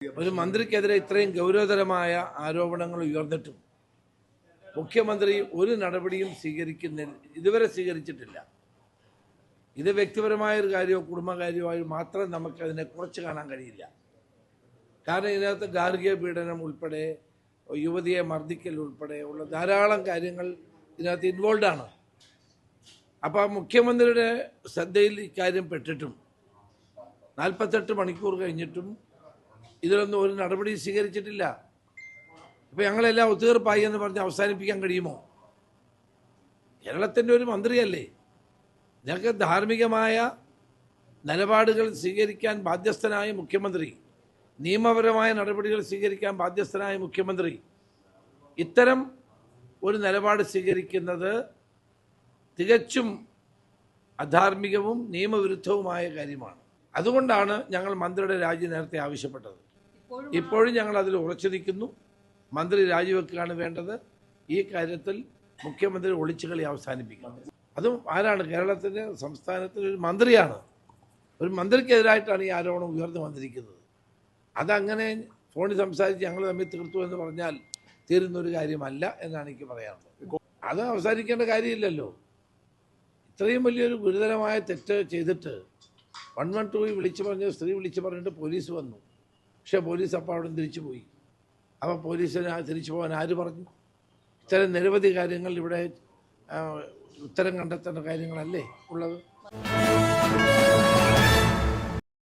ഒരു മന്ത്രിക്കെതിരെ ഇത്രയും ഗൗരവതരമായ ആരോപണങ്ങൾ ഉയർന്നിട്ടും മുഖ്യമന്ത്രി ഒരു നടപടിയും ഇതുവരെ സ്വീകരിച്ചിട്ടില്ല. ഇത് വ്യക്തിപരമായ ഒരു കാര്യമോ കുടുംബകാര്യമായി മാത്രം നമുക്കതിനെ കുറച്ച് കാണാൻ കഴിയില്ല. കാരണം ഇതിനകത്ത് ഗാർഹിക പീഡനം ഉൾപ്പെടെ യുവതിയെ മർദ്ദിക്കൽ ഉൾപ്പെടെ ഉള്ള ധാരാളം കാര്യങ്ങൾ ഇതിനകത്ത് ഇൻവോൾവാണ്. അപ്പോൾ മുഖ്യമന്ത്രിയുടെ ശ്രദ്ധയിൽ ഇക്കാര്യം പെട്ടിട്ടും 48 മണിക്കൂർ കഴിഞ്ഞിട്ടും ഇതിലൊന്നും ഒരു നടപടി സ്വീകരിച്ചിട്ടില്ല. ഇപ്പം ഞങ്ങളെല്ലാം ഒത്തുതീർപ്പായി എന്ന് പറഞ്ഞ് അവസാനിപ്പിക്കാൻ കഴിയുമോ? കേരളത്തിൻ്റെ ഒരു മന്ത്രിയല്ലേ, ഞങ്ങൾക്ക് ധാർമ്മികമായ നിലപാടുകൾ സ്വീകരിക്കാൻ ബാധ്യസ്ഥനായ മുഖ്യമന്ത്രി, നിയമപരമായ നടപടികൾ സ്വീകരിക്കാൻ ബാധ്യസ്ഥനായ മുഖ്യമന്ത്രി ഇത്തരം ഒരു നിലപാട് സ്വീകരിക്കുന്നത് തികച്ചും അധാർമികവും നിയമവിരുദ്ധവുമായ കാര്യമാണ്. അതുകൊണ്ടാണ് ഞങ്ങൾ മന്ത്രിയുടെ രാജി നേരത്തെ ആവശ്യപ്പെട്ടത്. ഇപ്പോഴും ഞങ്ങൾ അതിൽ ഉറച്ചു നിൽക്കുന്നു. മന്ത്രി രാജിവെക്കുകയാണ് വേണ്ടത്. ഈ കാര്യത്തിൽ മുഖ്യമന്ത്രി ഒളിച്ചുകളി അവസാനിപ്പിക്കണം. അതും ആരാണ്? കേരളത്തിൻ്റെ സംസ്ഥാനത്തിൻ്റെ ഒരു മന്ത്രിയാണ്. ഒരു മന്ത്രിക്കെതിരായിട്ടാണ് ഈ ആരോപണം ഉയർന്നു വന്നിരിക്കുന്നത്. അതങ്ങനെ ഫോണിൽ സംസാരിച്ച് ഞങ്ങൾ തമ്മിൽ തീർത്തു എന്ന് പറഞ്ഞാൽ തീരുന്നൊരു കാര്യമല്ല എന്നാണ് എനിക്ക് പറയാനുള്ളത്. അത് അവസാനിക്കേണ്ട കാര്യമില്ലല്ലോ. ഇത്രയും വലിയൊരു ഗുരുതരമായ തെറ്റ് ചെയ്തിട്ട് 112 വിളിച്ചു പറഞ്ഞ് സ്ത്രീ വിളിച്ചു പറഞ്ഞിട്ട് പോലീസ് വന്നു. പക്ഷേ പോലീസ് അപ്പോൾ അവിടെ തിരിച്ചു പോയി. അപ്പോൾ പോലീസിന് തിരിച്ചു പോകാൻ ആര് പറഞ്ഞു? ഇത്തരം നിരവധി കാര്യങ്ങൾ ഇവിടെ ഉത്തരം കണ്ടെത്തേണ്ട കാര്യങ്ങളല്ലേ ഉള്ളത്.